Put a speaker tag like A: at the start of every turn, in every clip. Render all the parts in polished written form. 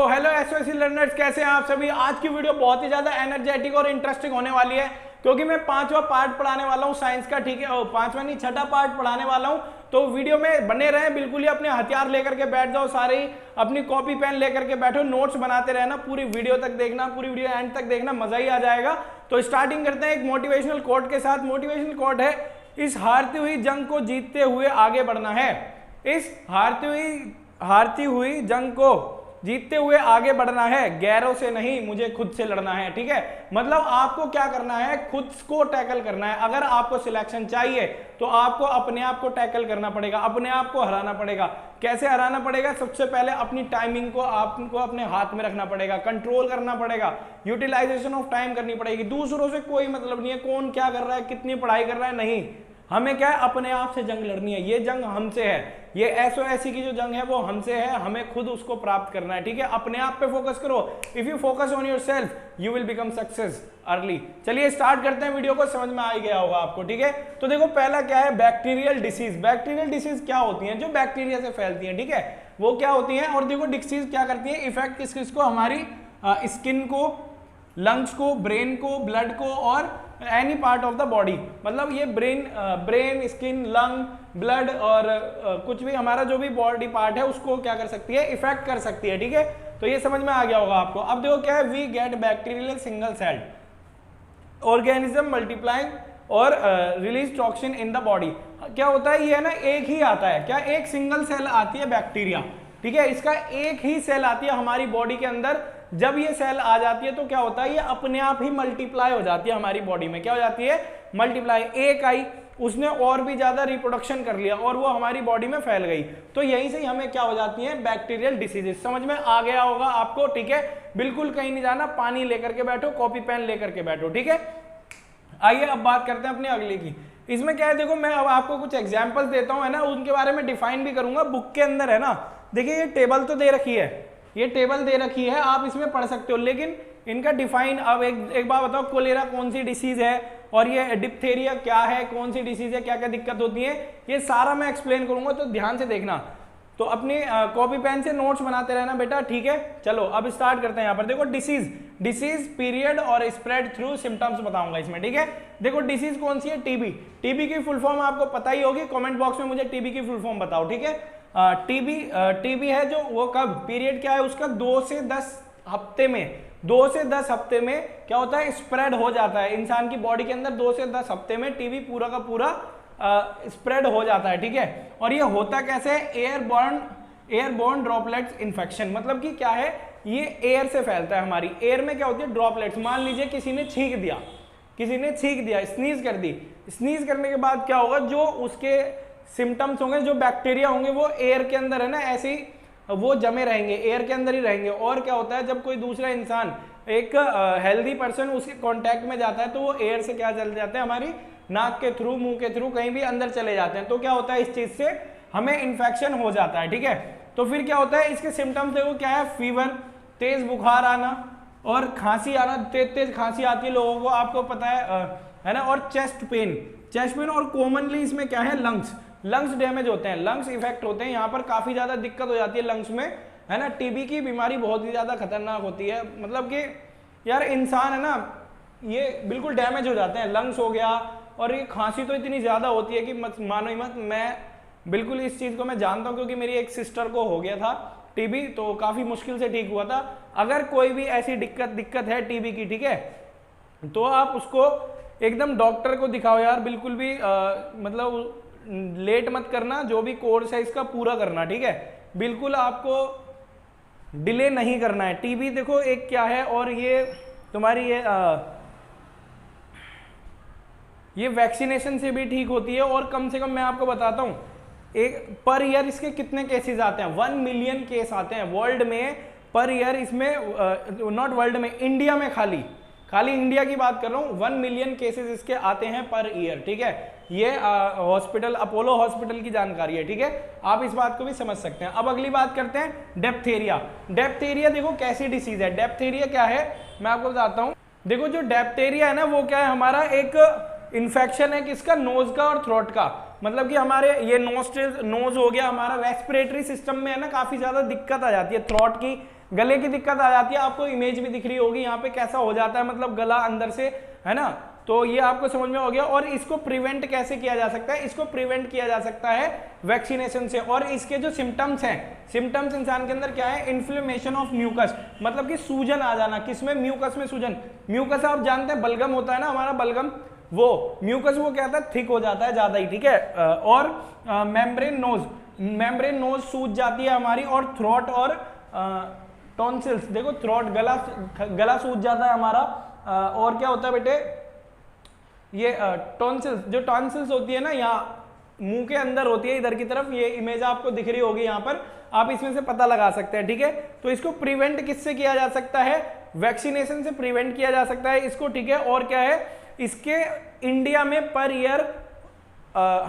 A: तो hello एसओएसी learners, कैसे हैं आप सभी। आज की वीडियो बहुत ही ज्यादा एनर्जेटिक और इंटरेस्टिंग होने वाली है क्योंकि मैं 5वां पार्ट पढ़ाने वाला हूं साइंस का, ठीक है। 5वां नहीं, 6ठा पार्ट पढ़ाने वाला हूं। तो वीडियो में बने रहें, बिल्कुल ही अपने हथियार लेकर के बैठ जाओ, सारे ही अपनी कॉपी पेन लेकर के बैठो, नोट्स बनाते रहना, पूरी वीडियो तक देखना, पूरी वीडियो एंड तक देखना, मजा ही आ जाएगा। तो स्टार्टिंग करते हैं एक मोटिवेशनल कोट के साथ। मोटिवेशनल कोट है, इस हारती हुई जंग को जीतते हुए आगे बढ़ना है। इस हारती हुई जंग को जीतते हुए आगे बढ़ना है, गैरों से नहीं, मुझे खुद से लड़ना है, ठीक है। मतलब आपको क्या करना है, खुद को टैकल करना है। अगर आपको सिलेक्शन चाहिए तो आपको अपने आप को टैकल करना पड़ेगा, अपने आप को हराना पड़ेगा। कैसे हराना पड़ेगा? सबसे पहले अपनी टाइमिंग को आपको अपने हाथ में रखना पड़ेगा, कंट्रोल करना पड़ेगा, यूटिलाइजेशन ऑफ टाइम करनी पड़ेगी। दूसरों से कोई मतलब नहीं है, कौन क्या कर रहा है, कितनी पढ़ाई कर रहा है, नहीं। हमें क्या है, अपने आप से जंग लड़नी है। ये जंग हमसे है, ये एसओएसी की जो जंग है वो हमसे है, हमें खुद उसको प्राप्त करना है, ठीक है। अपने आप पे फोकस करो। If you focus on yourself you will become success early. चलिए स्टार्ट करते हैं वीडियो को, समझ में आ ही गया होगा आपको, ठीक है। तो देखो पहला क्या है, बैक्टीरियल डिसीज। बैक्टीरियल डिसीज क्या होती हैं? जो बैक्टीरिया से फैलती हैं, ठीक है, वो क्या होती हैं। और देखो डिसीज क्या करती है, इफेक्ट किस किस को, हमारी स्किन को, लंग्स को, ब्रेन को, ब्लड को और any part of the body. मतलब ये ब्रेन, स्किन, लंग, ब्लड और कुछ भी हमारा जो भी बॉडी पार्ट है उसको क्या कर सकती है, इफेक्ट कर सकती है, ठीक है। तो ये समझ में आ गया होगा आपको। अब देखो क्या है, we get bacterial single celled organism multiplying और release toxin in the body. क्या होता है, ये है ना, एक ही आता है, क्या, एक सिंगल सेल आती है बैक्टीरिया, ठीक है। इसका एक ही सेल आती है हमारी बॉडी के अंदर। जब ये सेल आ जाती है तो क्या होता है, ये अपने आप ही मल्टीप्लाई हो जाती है हमारी बॉडी में। क्या हो जाती है, मल्टीप्लाई। एक आई, उसने और भी ज्यादा रिप्रोडक्शन कर लिया और वो हमारी बॉडी में फैल गई। तो यहीं से हमें क्या हो जाती है, बैक्टीरियल डिसीजेस। समझ में आ गया होगा आपको, ठीक है। बिल्कुल कहीं नहीं जाना, पानी लेकर के बैठो, कॉपी पेन लेकर के बैठो, ठीक है। आइए अब बात करते हैं अपने अगले की। इसमें क्या है, देखो मैं अब आपको कुछ एग्जाम्पल्स देता हूं, है ना, उनके बारे में डिफाइन भी करूंगा। बुक के अंदर है ना, देखिए ये टेबल तो दे रखी है, ये टेबल दे रखी है, आप इसमें पढ़ सकते हो, लेकिन इनका डिफाइन अब एक बार बताओ, कोलेरा कौन सी डिसीज है और ये डिप्थेरिया क्या है, कौन सी डिसीज है, क्या क्या दिक्कत होती है, ये सारा मैं एक्सप्लेन करूंगा, तो ध्यान से देखना। तो अपनी कॉपी पेन से नोट्स बनाते रहना बेटा, ठीक है। चलो अब स्टार्ट करते हैं। यहाँ पर देखो डिसीज पीरियड और स्प्रेड थ्रू सिम्टम्स बताऊंगा इसमें, ठीक है। देखो डिसीज कौन सी है, टीबी। टीबी की फुल फॉर्म आपको पता ही होगी, कमेंट बॉक्स में मुझे टीबी की फुल फॉर्म बताओ, ठीक है। टीबी है जो, वो कब, पीरियड क्या है उसका, 2 से 10 हफ्ते में, 2 से 10 हफ्ते में क्या होता है, स्प्रेड हो जाता है इंसान की बॉडी के अंदर। 2 से 10 हफ्ते में टीबी पूरा का पूरा स्प्रेड हो जाता है, ठीक है। और ये होता कैसे है, एयरबोर्न ड्रॉपलेट्स इन्फेक्शन। मतलब कि क्या है, ये एयर से फैलता है। हमारी एयर में क्या होती है, ड्रॉपलेट्स। मान लीजिए किसी ने छींक दिया, स्नीज कर दी। स्नीज करने के बाद क्या होगा, जो उसके सिम्टम्स होंगे, जो बैक्टीरिया होंगे वो एयर के अंदर है ना, ऐसे ही वो जमे रहेंगे, एयर के अंदर ही रहेंगे। और क्या होता है, जब कोई दूसरा इंसान, एक हेल्दी पर्सन उसके कांटेक्ट में जाता है तो वो एयर से क्या चले जाते हैं, हमारी नाक के थ्रू, मुंह के थ्रू, कहीं भी अंदर चले जाते हैं। तो क्या होता है, इस चीज से हमें इन्फेक्शन हो जाता है, ठीक है। तो फिर क्या होता है, इसके सिम्टम्स देखो क्या है, फीवर, तेज बुखार आना और खांसी आना, तेज खांसी आती है लोगों को, आपको पता है ना। और चेस्ट पेन और कॉमनली इसमें क्या है, लंग्स डैमेज होते हैं, लंग्स इफेक्ट होते हैं। यहाँ पर काफी ज्यादा दिक्कत हो जाती है लंग्स में, है ना। टीबी की बीमारी बहुत ही ज्यादा खतरनाक होती है। मतलब कि यार इंसान है ना, ये बिल्कुल डैमेज हो जाते हैं, लंग्स हो गया। और ये खांसी तो इतनी ज्यादा होती है कि मानो ही मत। मैं बिल्कुल इस चीज को मैं जानता हूँ क्योंकि मेरी एक सिस्टर को हो गया था टीबी, तो काफी मुश्किल से ठीक हुआ था। अगर कोई भी ऐसी दिक्कत है टीबी की, ठीक है, तो आप उसको एकदम डॉक्टर को दिखाओ यार, बिल्कुल भी मतलब लेट मत करना, जो भी कोर्स है इसका पूरा करना, ठीक है। बिल्कुल आपको डिले नहीं करना है। टीबी देखो एक क्या है, और ये तुम्हारी ये वैक्सीनेशन से भी ठीक होती है। और कम से कम मैं आपको बताता हूं, एक पर ईयर इसके कितने केसेस आते हैं, 1 मिलियन केस आते हैं वर्ल्ड में पर ईयर। इसमें नॉट वर्ल्ड में, इंडिया में, खाली इंडिया की बात कर रहा हूं, 1 मिलियन केसेस इसके आते हैं पर ईयर, ठीक है। ये हॉस्पिटल, अपोलो हॉस्पिटल की जानकारी है, ठीक है। आप इस बात को भी समझ सकते हैं। अब अगली बात करते हैं, डेप्थेरिया देखो कैसी डिसीज है। डेप्थेरिया क्या है, मैं आपको बताता हूं। देखो जो डेप्थेरिया है ना, वो क्या है, हमारा एक इन्फेक्शन है किसका, नोज का और थ्रोट का। मतलब कि हमारे ये नोज हो गया, हमारा रेस्पिरेटरी सिस्टम में है ना काफी ज्यादा दिक्कत आ जाती है, थ्रोट की गले की दिक्कत आ जाती है, आपको इमेज भी दिख रही होगी यहाँ पे कैसा हो जाता है, मतलब गला अंदर से, है ना। तो ये आपको समझ में हो गया। और इसको प्रिवेंट कैसे किया जा सकता है, इसको प्रिवेंट किया जा सकता है वैक्सीनेशन से। और इसके जो सिम्टम्स हैं, सिम्टम्स इंसान के अंदर क्या है, इन्फ्लेमेशन ऑफ म्यूकस, मतलब कि सूजन आ जाना। किसमें, म्यूकस में सूजन। म्यूकस आप जानते हैं बलगम होता है ना हमारा, बलगम, वो म्यूकस वो क्या होता है, थिक हो जाता है ज्यादा ही, ठीक है। और मेम्ब्रेन नोज सूज जाती है हमारी। और थ्रोट और टॉन्सिल्स, देखो थ्रोट, गला सूज जाता है हमारा। और क्या होता है बेटे, ये टॉन्सिल्स, जो टॉन्सिल्स होती है ना यहाँ मुंह के अंदर होती है इधर की तरफ, ये इमेज आपको दिख रही होगी यहाँ पर, आप इसमें से पता लगा सकते हैं, ठीक है। तो इसको प्रिवेंट किससे किया जा सकता है, वैक्सीनेशन से प्रिवेंट किया जा सकता है इसको, ठीक है। और क्या है, इसके इंडिया में पर ईयर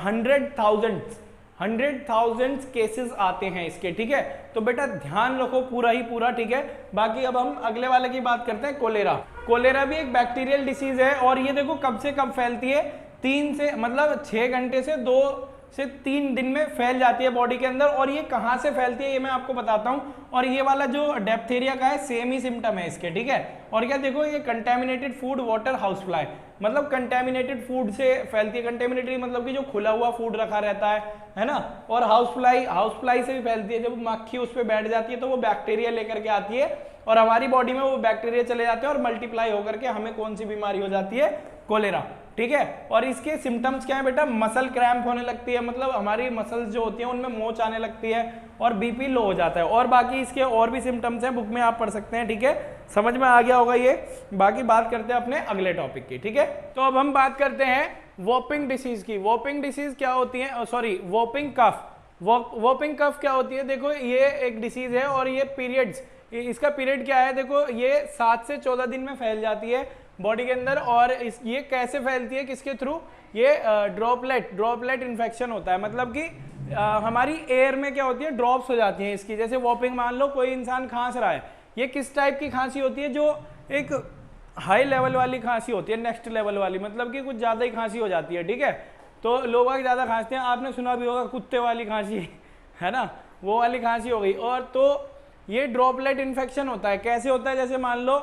A: 100,000 केसेस आते हैं इसके, ठीक है। तो बेटा ध्यान रखो पूरा ही पूरा, ठीक है। बाकी अब हम अगले वाले की बात करते हैं, कोलेरा। कोलेरा भी एक बैक्टीरियल डिसीज है। और ये देखो कब से कब फैलती है, 3 से मतलब 6 घंटे से 2 से 3 दिन में फैल जाती है बॉडी के अंदर। और ये कहाँ से फैलती है ये मैं आपको बताता हूँ। और ये वाला जो डिप्थीरिया का है सेम ही सिम्टम है इसके, ठीक है। और क्या देखो, ये contaminated food water house fly, मतलब कंटेमिनेटेड फूड से फैलती है। कंटेमिनेटेड मतलब कि जो खुला हुआ फूड रखा रहता है ना। और हाउस फ्लाई से भी फैलती है, जब मक्खी उस पर बैठ जाती है तो वो बैक्टीरिया लेकर के आती है और हमारी बॉडी में वो बैक्टीरिया चले जाते हैं और मल्टीप्लाई होकर के हमें कौन सी बीमारी हो जाती है, कोलेरा, ठीक है। और इसके सिम्टम्स क्या है बेटा, मसल क्रैम्प होने लगती है, मतलब हमारी मसल्स जो होती हैं उनमें मोच आने लगती है और बीपी लो हो जाता है। और बाकी इसके और भी सिम्टम्स हैं, बुक में आप पढ़ सकते हैं, ठीक है। समझ में आ गया होगा ये। बाकी बात करते हैं अपने अगले टॉपिक की, ठीक है। तो अब हम बात करते हैं वोपिंग डिसीज की। वोपिंग डिसीज क्या होती है, सॉरी वोपिंग कफ। वोपिंग कफ क्या होती है, देखो ये एक डिसीज है और ये पीरियड्स, इसका पीरियड क्या है, देखो ये 7 से 14 दिन में फैल जाती है बॉडी के अंदर। और ये कैसे फैलती है, किसके थ्रू, ये ड्रॉपलेट इन्फेक्शन होता है, मतलब कि हमारी एयर में क्या होती है, ड्रॉप्स हो जाती हैं इसकी। जैसे वॉपिंग, मान लो कोई इंसान खांस रहा है, ये किस टाइप की खांसी होती है, जो एक हाई लेवल वाली खांसी होती है, नेक्स्ट लेवल वाली, मतलब कि कुछ ज़्यादा ही खांसी हो जाती है, ठीक है। तो लोग ज़्यादा खांसते हैं, आपने सुना भी होगा कुत्ते वाली खांसी, है ना, वो वाली खांसी हो गई। और तो ये ड्रॉपलेट इन्फेक्शन होता है। कैसे होता है, जैसे मान लो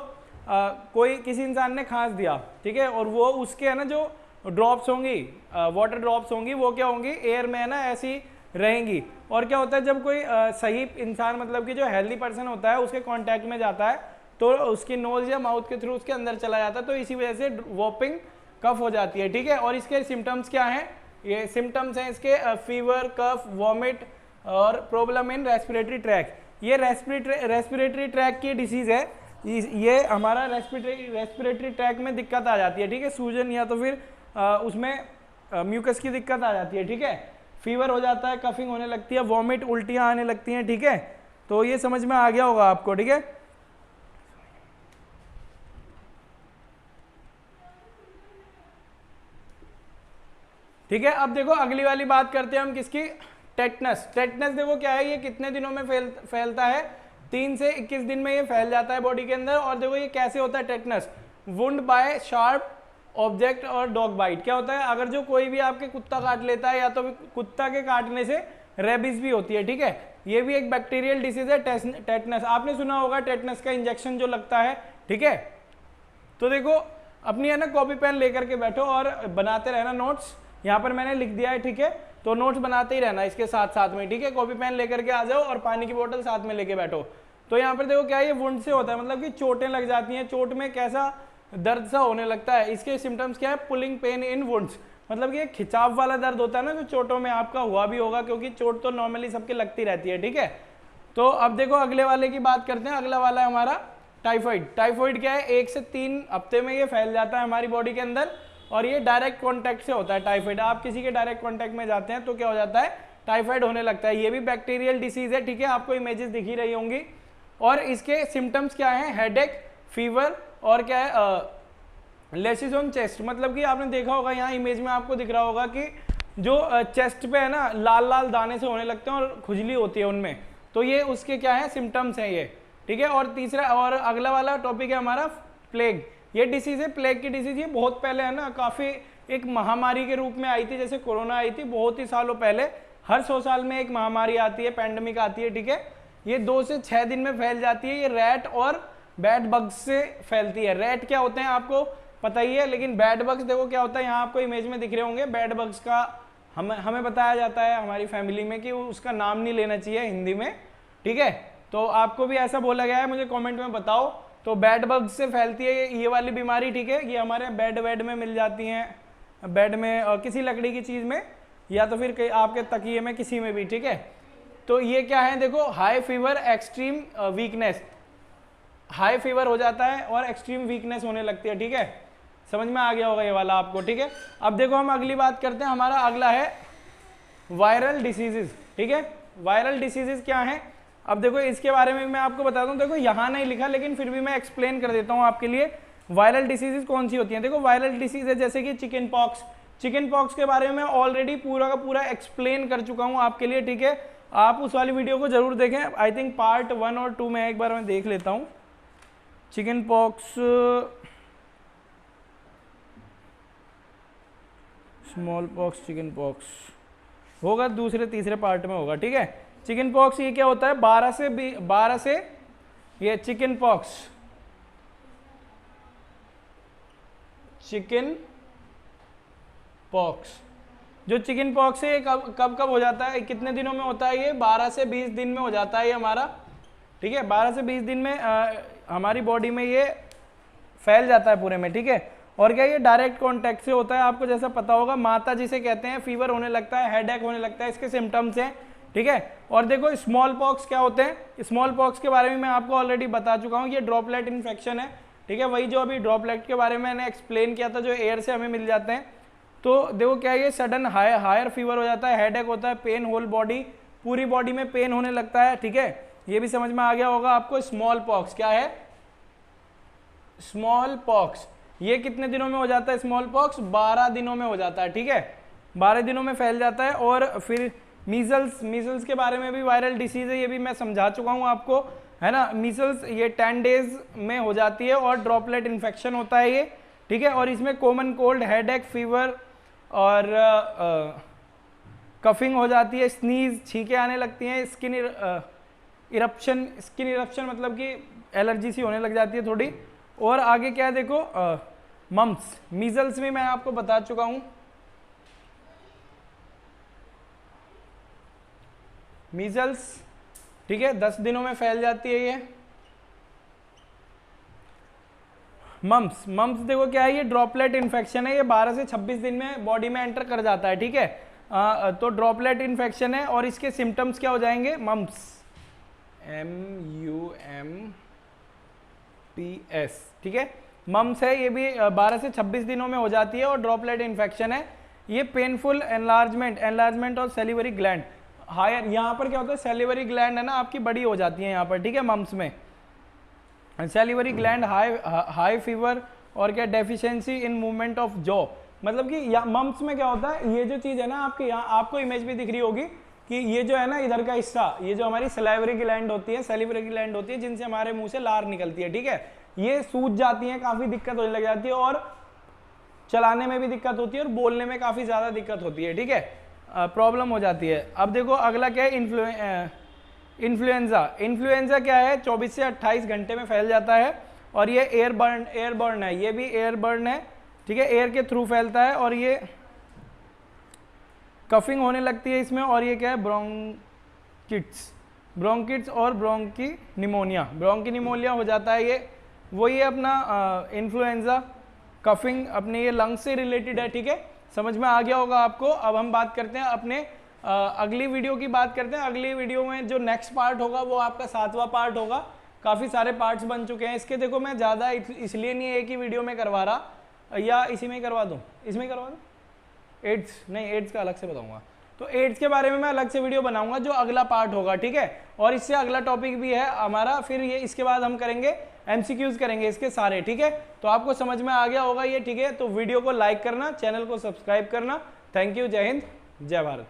A: कोई किसी इंसान ने खांस दिया, ठीक है, और वो उसके है ना जो ड्रॉप्स होंगी, वाटर ड्रॉप्स होंगी, वो क्या होंगी, एयर में है ना ऐसी रहेंगी। और क्या होता है, जब कोई सही इंसान, मतलब कि जो हेल्दी पर्सन होता है, उसके कांटेक्ट में जाता है तो उसकी नोज या माउथ के थ्रू उसके अंदर चला जाता है, तो इसी वजह से वॉपिंग कफ हो जाती है, ठीक है। और इसके सिम्टम्स क्या हैं, ये सिम्टम्स हैं इसके फीवर, कफ, वॉमिट और प्रॉब्लम इन रेस्पिरेटरी ट्रैक। ये रेस्पिरेटरी ट्रैक की डिसीज है, ये हमारा रेस्पिरेटरी ट्रैक में दिक्कत आ जाती है, ठीक है, सूजन या तो फिर उसमें म्यूकस की दिक्कत आ जाती है, ठीक है। फीवर हो जाता है, कफिंग होने लगती है, वॉमिट, उल्टियाँ आने लगती हैं, ठीक है। तो ये समझ में आ गया होगा आपको, ठीक है। ठीक है, अब देखो अगली वाली बात करते हैं हम किसकी, टेटनस। टेटनस देखो क्या है, ये कितने दिनों में फैलता है, 3 से 21 दिन में ये फैल जाता है बॉडी के अंदर। और देखो ये कैसे होता है tetanus, wound bye sharp object और डॉग बाइट। क्या होता है, अगर जो कोई भी आपके कुत्ता काट लेता है या तो कुत्ता के काटने से रेबीज भी होती है, ठीक है। ये भी एक बैक्टीरियल डिसीज है टेटनस। आपने सुना होगा टेटनस का इंजेक्शन जो लगता है, ठीक है। तो देखो अपनी है ना कॉपी पेन लेकर के बैठो और बनाते रहना नोट्स, यहाँ पर मैंने लिख दिया है, ठीक है। तो नोट्स बनाते ही रहना इसके साथ साथ में, ठीक है। कॉपी पेन लेकर के आ जाओ और पानी की बोतल साथ में लेके बैठो। तो यहाँ पर देखो क्या है, ये वुंड से होता है, मतलब कि चोटें लग जाती हैं, चोट में कैसा दर्द सा होने लगता है। इसके सिम्टम्स क्या है, पुलिंग पेन इन वुंड्स, मतलब कि खिंचाव वाला दर्द होता है ना, जो चोटों में आपका हुआ भी होगा, क्योंकि चोट तो नॉर्मली सबके लगती रहती है, ठीक है। तो अब देखो अगले वाले की बात करते हैं। अगला वाला है हमारा टाइफाइड। टाइफाइड क्या है, 1 से 3 हफ्ते में ये फैल जाता है हमारी बॉडी के अंदर और ये डायरेक्ट कॉन्टैक्ट से होता है टाइफाइड। आप किसी के डायरेक्ट कॉन्टैक्ट में जाते हैं तो क्या हो जाता है, टाइफाइड होने लगता है। ये भी बैक्टीरियल डिसीज है, ठीक है, आपको इमेजेस दिख ही रही होंगी। और इसके सिम्टम्स क्या है, हेडेक, फीवर और क्या है, लेसिस ऑन चेस्ट, मतलब कि आपने देखा होगा यहाँ इमेज में आपको दिख रहा होगा कि जो चेस्ट पे है ना लाल लाल दाने से होने लगते हैं और खुजली होती है उनमें, तो ये उसके क्या है, सिम्टम्स हैं ये, ठीक है। और तीसरा और अगला वाला टॉपिक है हमारा प्लेग। ये डिसीज है, प्लेग की डिसीज, ये बहुत पहले है ना, काफ़ी एक महामारी के रूप में आई थी, जैसे कोरोना आई थी बहुत ही सालों पहले। हर 100 साल में एक महामारी आती है, पैंडेमिक आती है, ठीक है। ये 2 से 6 दिन में फैल जाती है। ये रैट और बैड बग्स से फैलती है। रैट क्या होते हैं आपको पता ही है, लेकिन बैड बग्स देखो क्या होता है, यहाँ आपको इमेज में दिख रहे होंगे। बैड बग्स का हमें बताया जाता है हमारी फैमिली में कि उसका नाम नहीं लेना चाहिए हिंदी में, ठीक है। तो आपको भी ऐसा बोला गया है, मुझे कमेंट में बताओ। तो बैड बग्स से फैलती है ये वाली बीमारी, ठीक है। ये हमारे बेड में मिल जाती हैं, बेड में किसी लकड़ी की चीज़ में, या तो फिर आपके तकिए में, किसी में भी, ठीक है। तो ये क्या है देखो, high fever, extreme weakness, high fever हो जाता है और एक्सट्रीम वीकनेस होने लगती है, ठीक है। समझ में आ गया होगा ये वाला आपको, ठीक है। अब देखो हम अगली बात करते हैं, हमारा अगला है वायरल डिसीजेज, ठीक है। वायरल डिसीजेज क्या है, अब देखो इसके बारे में मैं आपको बताता हूँ। देखो यहाँ नहीं लिखा, लेकिन फिर भी मैं एक्सप्लेन कर देता हूँ आपके लिए वायरल डिसीजेज कौन सी होती हैं। देखो वायरल डिसीज है जैसे कि चिकन पॉक्स। चिकन पॉक्स के बारे में मैं ऑलरेडी पूरा का पूरा एक्सप्लेन कर चुका हूँ आपके लिए, ठीक है। आप उस वाली वीडियो को जरूर देखें। आई थिंक पार्ट 1 और 2 में एक बार मैं देख लेता हूँ। Chicken pox, small pox, chicken pox होगा दूसरे तीसरे पार्ट में होगा, ठीक है। चिकन पॉक्स ये क्या होता है, 12 से ये चिकन पॉक्स, चिकन पॉक्स, जो चिकन पॉक्स है ये कब हो जाता है, कितने दिनों में होता है, ये 12 से 20 दिन में हो जाता है ये हमारा, ठीक है। 12 से 20 दिन में हमारी बॉडी में ये फैल जाता है पूरे में, ठीक है। और क्या ये डायरेक्ट कॉन्टैक्ट से होता है, आपको जैसा पता होगा, माता जिसे कहते हैं, फीवर होने लगता है, हेडेक होने लगता है, इसके सिम्टम्स हैं, ठीक है। और देखो स्मॉल पॉक्स क्या होते हैं, स्मॉल पॉक्स के बारे में मैं आपको ऑलरेडी बता चुका हूँ। ये ड्रॉपलेट इन्फेक्शन है, ठीक है। वही जो अभी ड्रॉपलेट के बारे में मैंने एक्सप्लेन किया था, जो एयर से हमें मिल जाते हैं। तो देखो क्या ये सडन हायर फीवर हो जाता है, हेडेक होता है, पेन होल बॉडी, पूरी बॉडी में पेन होने लगता है, ठीक है। ये भी समझ में आ गया होगा आपको। स्मॉल पॉक्स क्या है, स्मॉल पॉक्स ये कितने दिनों में हो जाता है, स्मॉल पॉक्स 12 दिनों में हो जाता है, ठीक है। 12 दिनों में फैल जाता है। और फिर मीजल्स के बारे में भी वायरल डिसीज है, ये भी मैं समझा चुका हूँ आपको, है ना। मीजल्स ये 10 डेज में हो जाती है और ड्रॉपलेट इन्फेक्शन होता है ये, ठीक है। और इसमें कॉमन कोल्ड, हेडेक, फीवर और कफिंग हो जाती है, स्नीज, छींकें आने लगती हैं, स्किन इरप्शन मतलब कि एलर्जी सी होने लग जाती है थोड़ी। और आगे क्या है देखो, मम्स, मीजल्स में मैं आपको बता चुका हूं, मीजल्स, ठीक है, 10 दिनों में फैल जाती है ये। मम्स देखो क्या है, ये ड्रॉपलेट इन्फेक्शन है, ये 12 से 26 दिन में बॉडी में एंटर कर जाता है, ठीक है। तो ड्रॉपलेट इन्फेक्शन है और इसके सिम्टम्स क्या हो जाएंगे, मम्स, MUMPS, ठीक है। मम्स है, ये भी 12 से 26 दिनों में हो जाती है और ड्रॉपलेट इन्फेक्शन है। ये पेनफुल एनलार्जमेंट और सेलिवरी ग्लैंड हायर, यहाँ पर क्या होता है, सेलिवरी ग्लैंड है ना आपकी बड़ी हो जाती है यहाँ पर, ठीक है, मम्स में। सेलिवरी ग्लैंड, हाई फीवर और क्या, deficiency in movement of jaw, मतलब कि मम्स में क्या होता है, ये जो चीज़ है ना आपके यहाँ, आपको इमेज भी दिख रही होगी कि ये जो है ना इधर का हिस्सा, ये जो हमारी सेलिवरी ग्लैंड होती है, जिनसे हमारे मुंह से लार निकलती है, ठीक है। ये सूज जाती हैं, काफ़ी दिक्कत होने लग जाती है और चलाने में भी दिक्कत होती है और बोलने में काफ़ी ज़्यादा दिक्कत होती है, ठीक है, प्रॉब्लम हो जाती है। अब देखो अगला क्या है, इन्फ्लुएंजा क्या है, 24 से 28 घंटे में फैल जाता है और ये एयरबर्न है, ये भी एयरबर्न है, ठीक है, एयर के थ्रू फैलता है और ये कफिंग होने लगती है इसमें। और ये क्या है, ब्रोंकिट्स और ब्रोंकी निमोनिया हो जाता है ये, वही है अपना इन्फ्लुएंजा। कफिंग अपने ये लंग्स से रिलेटेड है, ठीक है, समझ में आ गया होगा आपको। अब हम बात करते हैं अपने अगली वीडियो की बात करते हैं। अगली वीडियो में जो नेक्स्ट पार्ट होगा वो आपका 7वां पार्ट होगा। काफ़ी सारे पार्ट्स बन चुके हैं इसके, देखो मैं ज़्यादा इसलिए नहीं एक ही वीडियो में करवा रहा, या इसी में ही करवा दूँ, इसमें ही करवा दूँ। एड्स का अलग से बताऊंगा, तो एड्स के बारे में मैं अलग से वीडियो बनाऊंगा जो अगला पार्ट होगा, ठीक है। और इससे अगला टॉपिक भी है हमारा, फिर ये इसके बाद हम करेंगे MCQs करेंगे इसके सारे, ठीक है। तो आपको समझ में आ गया होगा ये, ठीक है। तो वीडियो को लाइक करना, चैनल को सब्सक्राइब करना। थैंक यू, जय हिंद, जय भारत।